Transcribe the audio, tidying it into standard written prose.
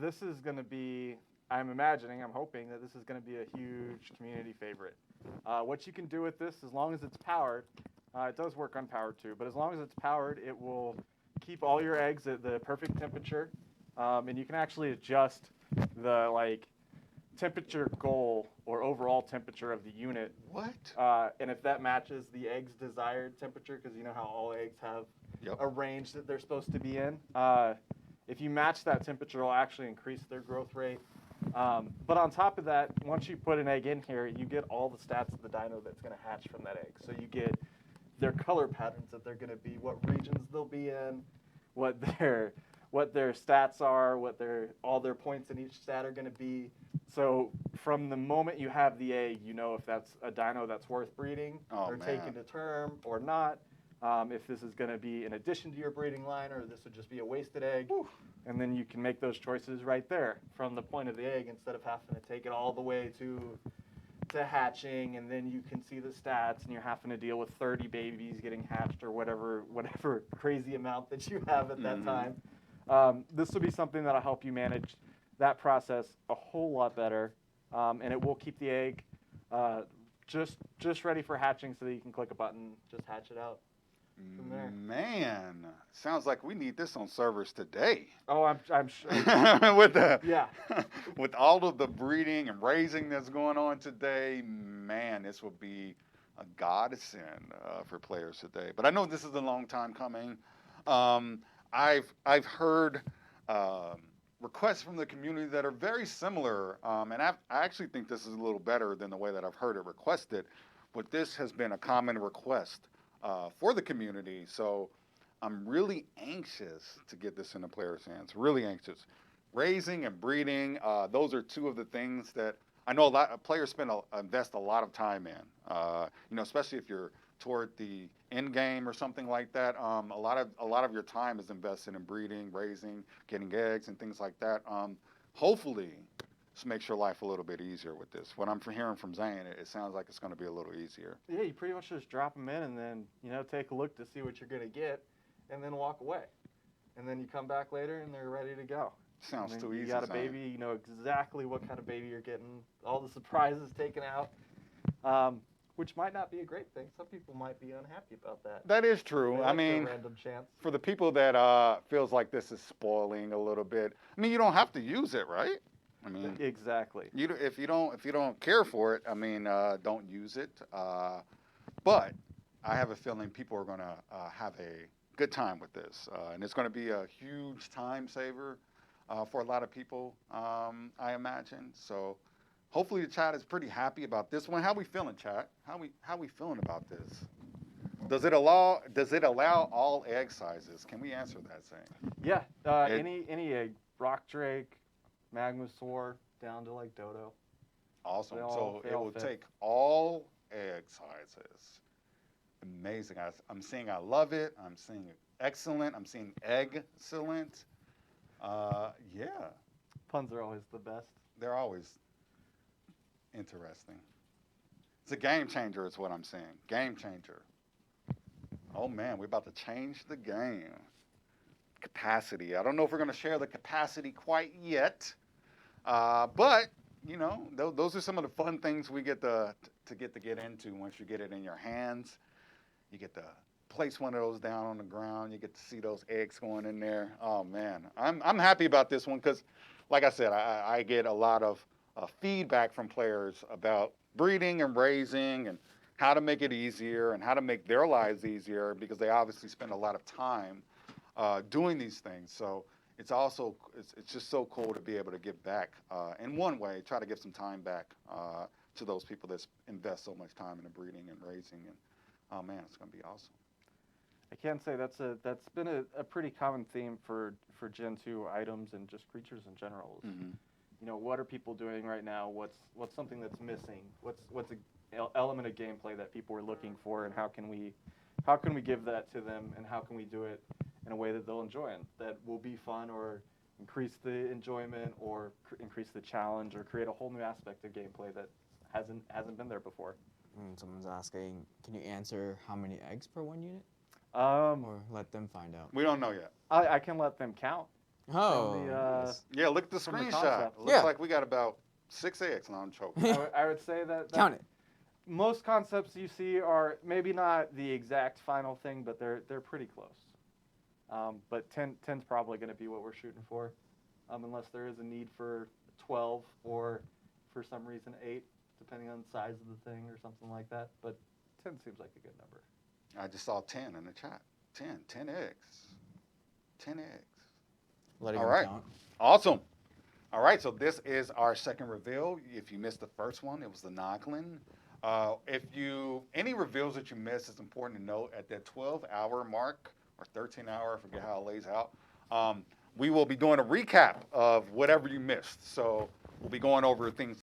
This is going to be, I'm hoping that this is going to be a huge community favorite. What you can do with this, as long as it's powered, it does work unpowered too, but as long as it's powered, it will keep all your eggs at the perfect temperature, and you can actually adjust the temperature goal or overall temperature of the unit. What? And if that matches the egg's desired temperature, because you know how all eggs have a range that they're supposed to be in, if you match that temperature, it'll actually increase their growth rate. But on top of that, once you put an egg in here, you get all the stats of the dino that's going to hatch from that egg. So you get their color patterns that they're going to be, what regions they'll be in, what their stats are, all their points in each stat are going to be. So from the moment you have the egg, you know if that's a dino that's worth breeding taking to term or not. If this is going to be in addition to your breeding line, or this would just be a wasted egg. Whew. And then you can make those choices right there from the point of the egg instead of having to take it all the way to hatching, and then you can see the stats, and you're having to deal with 30 babies getting hatched or whatever crazy amount that you have at that time. This will be something that'll help you manage that process a whole lot better, and it will keep the egg just ready for hatching, so that you can click a button, just hatch it out from there. Man, sounds like we need this on servers today. Oh, I'm sure. With all of the breeding and raising that's going on today, man, this will be a godsend for players today. But I know this is a long time coming. I've heard requests from the community that are very similar, and I actually think this is a little better than the way that I've heard it requested. But this has been a common request for the community, so I'm really anxious to get this in the players' hands. Really anxious. Raising and breeding, those are two of the things that I know a lot of players invest a lot of time in. Especially if you're toward the end game or something like that. A lot of your time is invested in breeding, raising, getting eggs, and things like that. Hopefully, this makes your life a little bit easier with this. What I'm hearing from Zane, it sounds like it's going to be a little easier. Yeah, you pretty much just drop them in and then take a look to see what you're going to get, and then walk away, and then you come back later and they're ready to go. Sounds too easy. You got a baby, you know exactly what kind of baby you're getting, all the surprises taken out, which might not be a great thing. Some people might be unhappy about that. That is true. I mean, random chance. For the people that feels like this is spoiling a little bit, I mean, you don't have to use it, right? I mean, exactly. If you don't care for it, I mean, don't use it. But I have a feeling people are going to have a good time with this, and it's going to be a huge time saver for a lot of people, I imagine. So hopefully the chat is pretty happy about this one. How we feeling, chat? How we feeling about this? Does it allow all egg sizes? Can we answer that, Zane? Yeah, any egg, rock drake, magmasaur, down to dodo. Awesome. So it will take all egg sizes. Amazing. I'm seeing I love it. I'm seeing excellent. I'm seeing excellent. Yeah. Puns are always the best. They're always interesting. It's a game changer is what I'm saying. Game changer. Oh, man, we're about to change the game. Capacity. I don't know if we're going to share the capacity quite yet. But, those are some of the fun things we get to get into once you get it in your hands. You get to place one of those down on the ground. You get to see those eggs going in there. Oh, man. I'm happy about this one because, like I said, I get a lot of feedback from players about breeding and raising and how to make it easier and how to make their lives easier because they obviously spend a lot of time doing these things. So it's just so cool to be able to give back in one way, try to give some time back to those people that invest so much time in the breeding and raising. And oh man, it's going to be awesome. I can say that's been a pretty common theme for Gen 2 items and just creatures in general. Mm-hmm. What are people doing right now? What's something that's missing? What's an element of gameplay that people are looking for, and how can we give that to them, and how can we do it in a way that they'll enjoy and that will be fun or increase the enjoyment or increase the challenge or create a whole new aspect of gameplay that hasn't been there before. Someone's asking, can you answer how many eggs per one unit? Or let them find out. We don't know yet. I can let them count. Oh. from the, nice. Yeah, look at the From the screenshot. concept. It looks Yeah. like we got about 6 eggs. No, I'm joking. I would say that Count it. most concepts you see are maybe not the exact final thing, but they're pretty close. But 10's probably going to be what we're shooting for, unless there is a need for 12 or for some reason 8, depending on the size of the thing or something like that. But 10 seems like a good number. I just saw 10 in the chat. 10 eggs. 10 eggs. Letting All them right. count. Awesome. All right, so this is our second reveal. If you missed the first one, it was the Noglin. Any reveals that you miss, it's important to note at that 12-hour mark or 13-hour, I forget how it lays out, we will be doing a recap of whatever you missed. So we'll be going over things